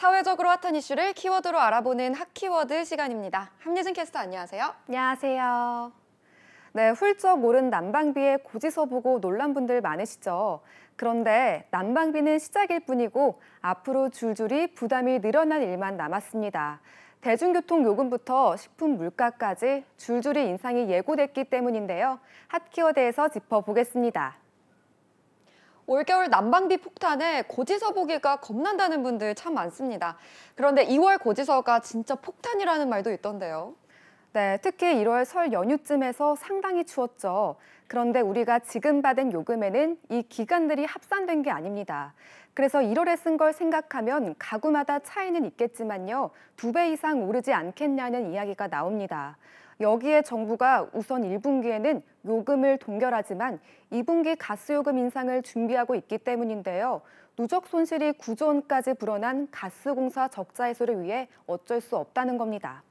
사회적으로 핫한 이슈를 키워드로 알아보는 핫키워드 시간입니다. 함예진 캐스터 안녕하세요. 안녕하세요. 네, 훌쩍 오른 난방비에 고지서 보고 놀란 분들 많으시죠? 그런데 난방비는 시작일 뿐이고 앞으로 줄줄이 부담이 늘어날 일만 남았습니다. 대중교통 요금부터 식품 물가까지 줄줄이 인상이 예고됐기 때문인데요. 핫키워드에서 짚어보겠습니다. 올겨울 난방비 폭탄에 고지서 보기가 겁난다는 분들 참 많습니다. 그런데 2월 고지서가 진짜 폭탄이라는 말도 있던데요. 네, 특히 1월 설 연휴쯤에서 상당히 추웠죠. 그런데 우리가 지금 받은 요금에는 이 기간들이 합산된 게 아닙니다. 그래서 1월에 쓴 걸 생각하면 가구마다 차이는 있겠지만요. 2배 이상 오르지 않겠냐는 이야기가 나옵니다. 여기에 정부가 우선 1분기에는 요금을 동결하지만 2분기 가스요금 인상을 준비하고 있기 때문인데요. 누적 손실이 9조 원까지 불어난 가스공사 적자 해소를 위해 어쩔 수 없다는 겁니다.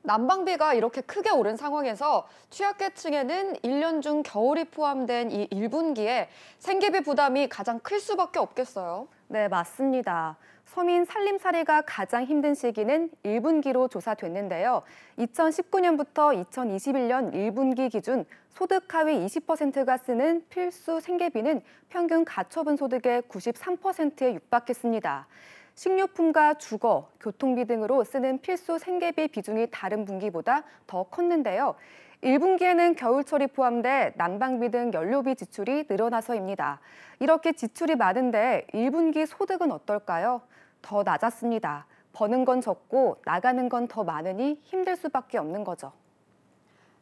난방비가 이렇게 크게 오른 상황에서 취약계층에는 1년 중 겨울이 포함된 이 1분기에 생계비 부담이 가장 클 수밖에 없겠어요. 네, 맞습니다. 서민 살림살이가 가장 힘든 시기는 1분기로 조사됐는데요. 2019년부터 2021년 1분기 기준 소득 하위 20%가 쓰는 필수 생계비는 평균 가처분 소득의 93%에 육박했습니다. 식료품과 주거, 교통비 등으로 쓰는 필수 생계비 비중이 다른 분기보다 더 컸는데요. 1분기에는 겨울철이 포함돼 난방비 등 연료비 지출이 늘어나서입니다. 이렇게 지출이 많은데 1분기 소득은 어떨까요? 더 낮았습니다. 버는 건 적고 나가는 건 더 많으니 힘들 수밖에 없는 거죠.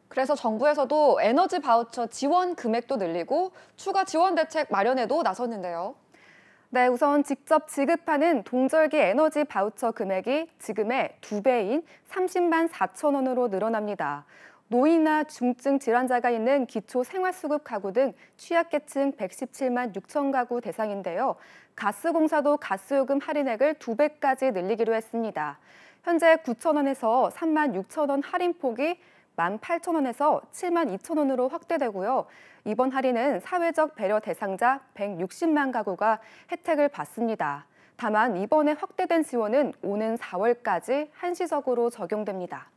그래서 정부에서도 에너지 바우처 지원 금액도 늘리고 추가 지원 대책 마련에도 나섰는데요. 네, 우선 직접 지급하는 동절기 에너지 바우처 금액이 지금의 2배인 30만 4천 원으로 늘어납니다. 노인이나 중증 질환자가 있는 기초생활수급 가구 등 취약계층 117만 6천 가구 대상인데요. 가스공사도 가스요금 할인액을 2배까지 늘리기로 했습니다. 현재 9천 원에서 3만 6천 원 할인폭이 18,000원에서 72,000원으로 확대되고요. 이번 할인은 사회적 배려 대상자 160만 가구가 혜택을 받습니다. 다만 이번에 확대된 지원은 오는 4월까지 한시적으로 적용됩니다.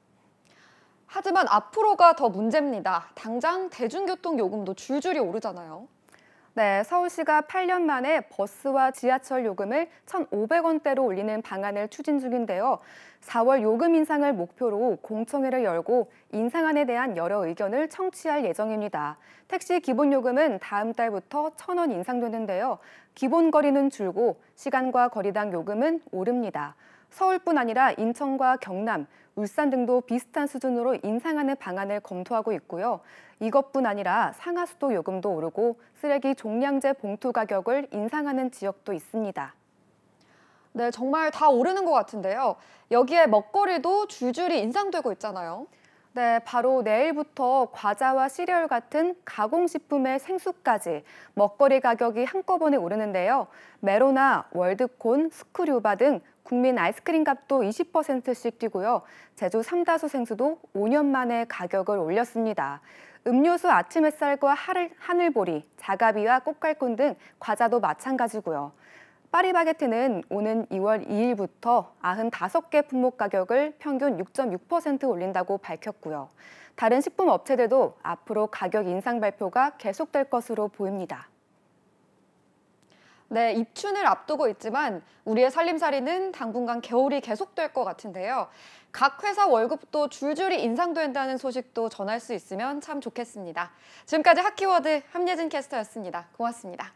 하지만 앞으로가 더 문제입니다. 당장 대중교통 요금도 줄줄이 오르잖아요. 네, 서울시가 8년 만에 버스와 지하철 요금을 1,500원대로 올리는 방안을 추진 중인데요. 4월 요금 인상을 목표로 공청회를 열고 인상안에 대한 여러 의견을 청취할 예정입니다. 택시 기본요금은 다음 달부터 1,000원 인상되는데요. 기본 거리는 줄고 시간과 거리당 요금은 오릅니다. 서울뿐 아니라 인천과 경남, 울산 등도 비슷한 수준으로 인상하는 방안을 검토하고 있고요. 이것뿐 아니라 상하수도 요금도 오르고 쓰레기 종량제 봉투 가격을 인상하는 지역도 있습니다. 네, 정말 다 오르는 것 같은데요. 여기에 먹거리도 줄줄이 인상되고 있잖아요. 네, 바로 내일부터 과자와 시리얼 같은 가공식품의 생수까지 먹거리 가격이 한꺼번에 오르는데요. 메로나 월드콘, 스크류바 등 국민 아이스크림 값도 20%씩 뛰고요. 제주 삼다수 생수도 5년 만에 가격을 올렸습니다. 음료수 아침 햇살과 하늘보리, 자가비와 꽃갈콘 등 과자도 마찬가지고요. 파리바게트는 오는 2월 2일부터 95개 품목 가격을 평균 6.6% 올린다고 밝혔고요. 다른 식품 업체들도 앞으로 가격 인상 발표가 계속될 것으로 보입니다. 네, 입춘을 앞두고 있지만 우리의 살림살이는 당분간 겨울이 계속될 것 같은데요. 각 회사 월급도 줄줄이 인상된다는 소식도 전할 수 있으면 참 좋겠습니다. 지금까지 핫키워드 함예진 캐스터였습니다. 고맙습니다.